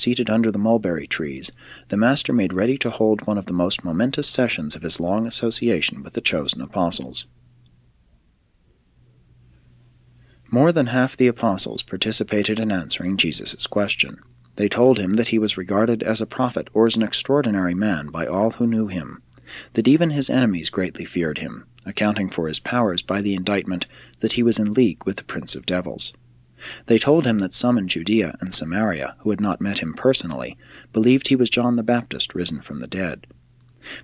seated under the mulberry trees, the Master made ready to hold one of the most momentous sessions of his long association with the chosen apostles. More than half the apostles participated in answering Jesus' question. They told him that he was regarded as a prophet or as an extraordinary man by all who knew him, that even his enemies greatly feared him, accounting for his powers by the indictment that he was in league with the prince of devils. They told him that some in Judea and Samaria, who had not met him personally, believed he was John the Baptist risen from the dead.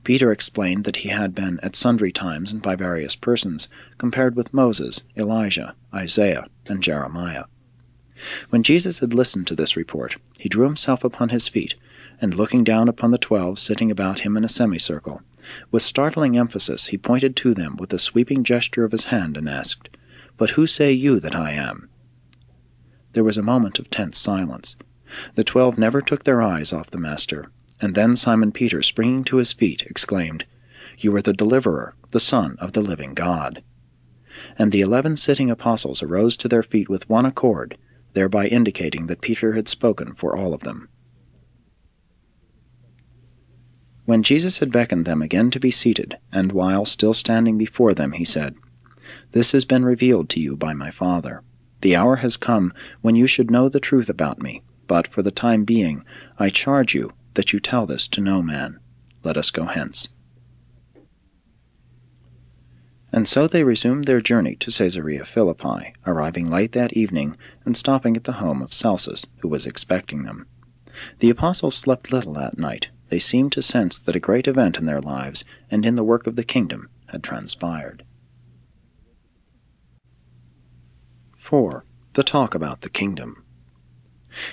Peter explained that he had been, at sundry times and by various persons, compared with Moses, Elijah, Isaiah, and Jeremiah. When Jesus had listened to this report, he drew himself upon his feet, and looking down upon the 12 sitting about him in a semicircle, with startling emphasis he pointed to them with a sweeping gesture of his hand and asked, "But who say you that I am?" There was a moment of tense silence. The 12 never took their eyes off the Master, and then Simon Peter, springing to his feet, exclaimed, "You are the Deliverer, the Son of the living God." And the 11 sitting apostles arose to their feet with one accord, thereby indicating that Peter had spoken for all of them. When Jesus had beckoned them again to be seated, and while still standing before them, he said, "This has been revealed to you by my Father. The hour has come when you should know the truth about me, but for the time being I charge you that you tell this to no man. Let us go hence." And so they resumed their journey to Caesarea Philippi, arriving late that evening and stopping at the home of Celsus, who was expecting them. The apostles slept little that night. They seemed to sense that a great event in their lives and in the work of the kingdom had transpired. 4. The talk about the kingdom.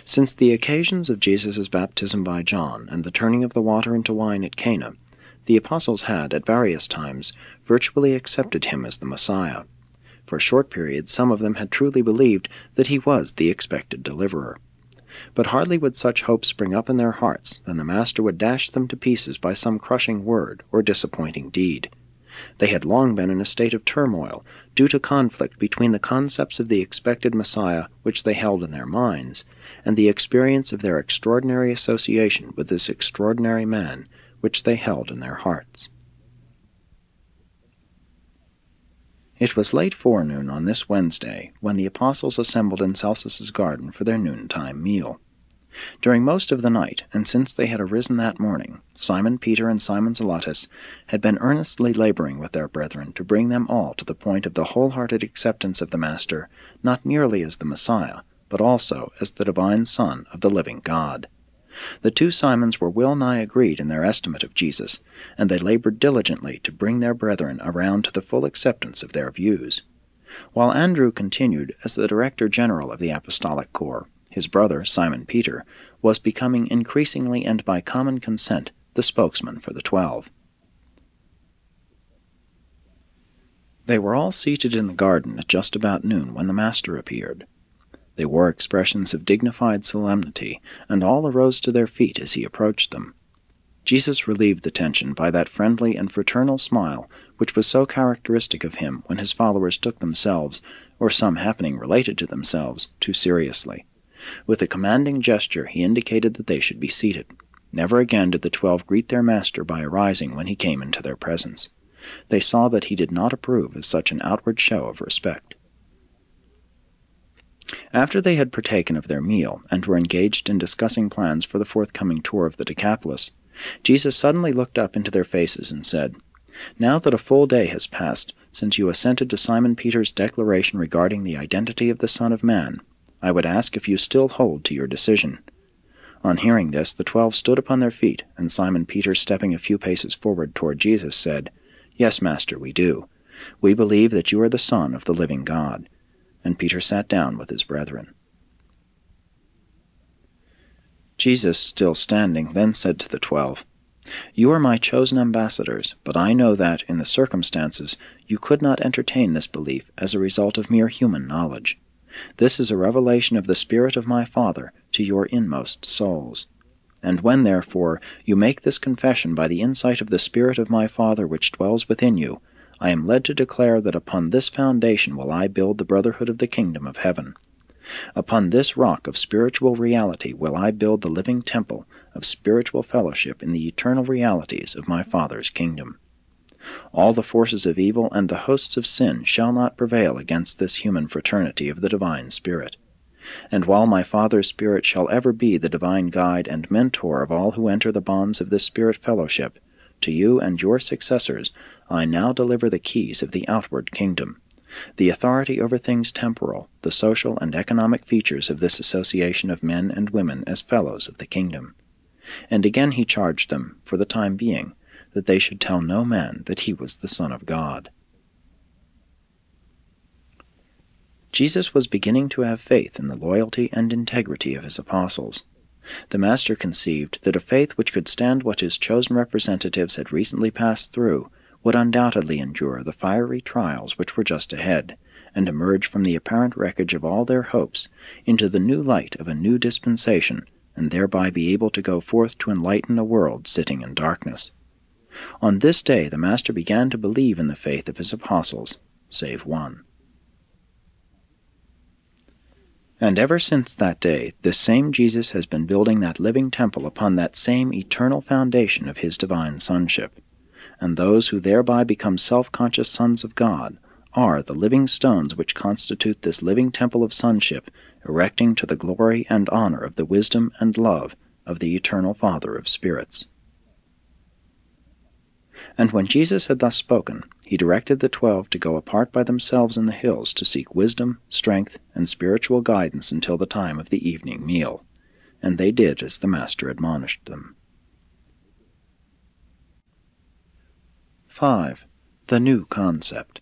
Since the occasions of Jesus' baptism by John and the turning of the water into wine at Cana, the apostles had, at various times, virtually accepted him as the Messiah. For a short period some of them had truly believed that he was the expected deliverer. But hardly would such hopes spring up in their hearts than the Master would dash them to pieces by some crushing word or disappointing deed. They had long been in a state of turmoil, due to conflict between the concepts of the expected Messiah which they held in their minds, and the experience of their extraordinary association with this extraordinary man, which they held in their hearts. It was late forenoon on this Wednesday when the apostles assembled in Celsus's garden for their noontime meal. During most of the night, and since they had arisen that morning, Simon Peter and Simon Zelotes had been earnestly laboring with their brethren to bring them all to the point of the wholehearted acceptance of the Master, not merely as the Messiah, but also as the divine Son of the living God. The 2 Simons were well nigh agreed in their estimate of Jesus, and they labored diligently to bring their brethren around to the full acceptance of their views. While Andrew continued as the Director General of the Apostolic Corps, his brother, Simon Peter, was becoming increasingly and by common consent the spokesman for the 12. They were all seated in the garden at just about noon when the Master appeared. They wore expressions of dignified solemnity, and all arose to their feet as he approached them. Jesus relieved the tension by that friendly and fraternal smile which was so characteristic of him when his followers took themselves, or some happening related to themselves, too seriously. With a commanding gesture he indicated that they should be seated. Never again did the 12 greet their Master by arising when he came into their presence. They saw that he did not approve of such an outward show of respect. After they had partaken of their meal, and were engaged in discussing plans for the forthcoming tour of the Decapolis, Jesus suddenly looked up into their faces and said, "Now that a full day has passed since you assented to Simon Peter's declaration regarding the identity of the Son of Man, I would ask if you still hold to your decision." On hearing this, the 12 stood upon their feet, and Simon Peter, stepping a few paces forward toward Jesus, said, "Yes, Master, we do. We believe that you are the Son of the living God." And Peter sat down with his brethren. Jesus, still standing, then said to the 12, "You are my chosen ambassadors, but I know that, in the circumstances, you could not entertain this belief as a result of mere human knowledge. This is a revelation of the Spirit of my Father to your inmost souls. And when, therefore, you make this confession by the insight of the Spirit of my Father which dwells within you, I am led to declare that upon this foundation will I build the brotherhood of the kingdom of heaven. Upon this rock of spiritual reality will I build the living temple of spiritual fellowship in the eternal realities of my Father's kingdom. All the forces of evil and the hosts of sin shall not prevail against this human fraternity of the divine Spirit. And while my Father's Spirit shall ever be the divine guide and mentor of all who enter the bonds of this Spirit fellowship, to you and your successors I now deliver the keys of the outward kingdom, the authority over things temporal, the social and economic features of this association of men and women as fellows of the kingdom. And again he charged them, for the time being, that they should tell no man that he was the Son of God. Jesus was beginning to have faith in the loyalty and integrity of his apostles. The Master conceived that a faith which could stand what his chosen representatives had recently passed through would undoubtedly endure the fiery trials which were just ahead, and emerge from the apparent wreckage of all their hopes into the new light of a new dispensation, and thereby be able to go forth to enlighten a world sitting in darkness. On this day the Master began to believe in the faith of his apostles, save one. And ever since that day, this same Jesus has been building that living temple upon that same eternal foundation of his divine sonship. And those who thereby become self-conscious sons of God are the living stones which constitute this living temple of sonship, erecting to the glory and honor of the wisdom and love of the eternal Father of spirits. And when Jesus had thus spoken, he directed the 12 to go apart by themselves in the hills to seek wisdom, strength, and spiritual guidance until the time of the evening meal. And they did as the Master admonished them. 5. The New Concept.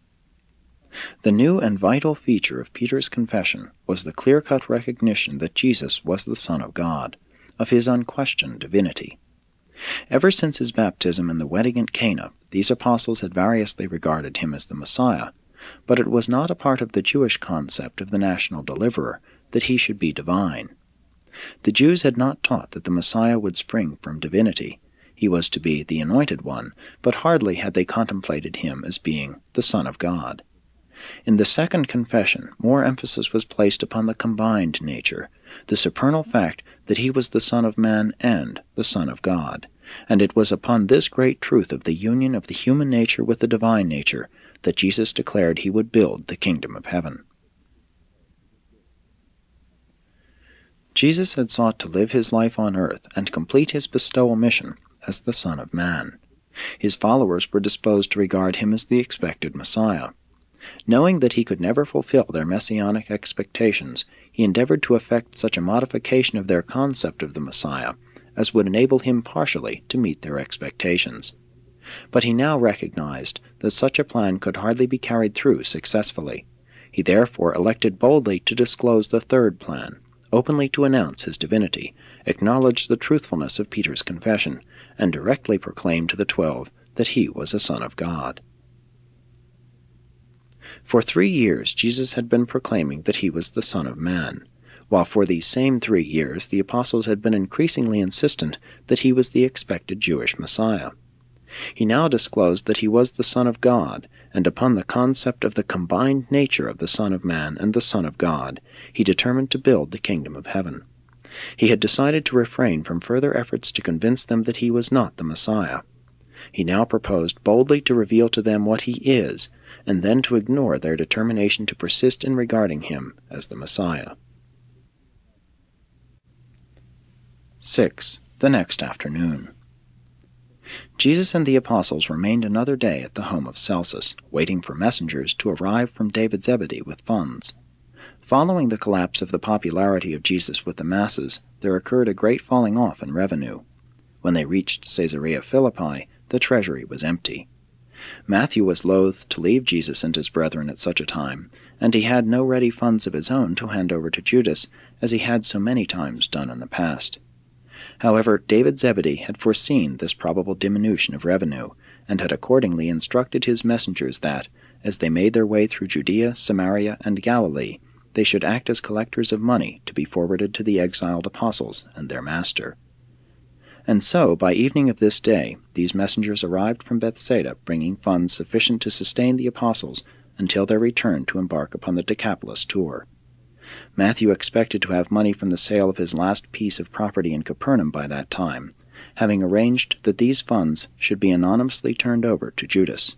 The new and vital feature of Peter's confession was the clear-cut recognition that Jesus was the Son of God, of his unquestioned divinity. Ever since his baptism and the wedding at Cana, these apostles had variously regarded him as the Messiah, but it was not a part of the Jewish concept of the national deliverer that he should be divine. The Jews had not taught that the Messiah would spring from divinity. He was to be the Anointed One, but hardly had they contemplated him as being the Son of God. In the second confession, more emphasis was placed upon the combined nature, the supernal fact that he was the Son of Man and the Son of God, and it was upon this great truth of the union of the human nature with the divine nature that Jesus declared he would build the kingdom of heaven. Jesus had sought to live his life on earth and complete his bestowal mission as the Son of Man. His followers were disposed to regard him as the expected Messiah. Knowing that he could never fulfill their messianic expectations, he endeavored to effect such a modification of their concept of the Messiah as would enable him partially to meet their expectations. But he now recognized that such a plan could hardly be carried through successfully. He therefore elected boldly to disclose the third plan, openly to announce his divinity, acknowledge the truthfulness of Peter's confession, and directly proclaim to the 12 that he was a Son of God. For 3 years Jesus had been proclaiming that he was the Son of Man, while for these same 3 years the apostles had been increasingly insistent that he was the expected Jewish Messiah. He now disclosed that he was the Son of God, and upon the concept of the combined nature of the Son of Man and the Son of God, he determined to build the kingdom of heaven. He had decided to refrain from further efforts to convince them that he was not the Messiah. He now proposed boldly to reveal to them what he is, and then to ignore their determination to persist in regarding him as the Messiah. 6. The next afternoon. Jesus and the apostles remained another day at the home of Celsus, waiting for messengers to arrive from David Zebedee with funds. Following the collapse of the popularity of Jesus with the masses, there occurred a great falling off in revenue. When they reached Caesarea Philippi, the treasury was empty. Matthew was loath to leave Jesus and his brethren at such a time, and he had no ready funds of his own to hand over to Judas, as he had so many times done in the past. However, David Zebedee had foreseen this probable diminution of revenue, and had accordingly instructed his messengers that, as they made their way through Judea, Samaria, and Galilee, they should act as collectors of money to be forwarded to the exiled apostles and their master. And so, by evening of this day, these messengers arrived from Bethsaida, bringing funds sufficient to sustain the apostles until their return to embark upon the Decapolis tour. Matthew expected to have money from the sale of his last piece of property in Capernaum by that time, having arranged that these funds should be anonymously turned over to Judas.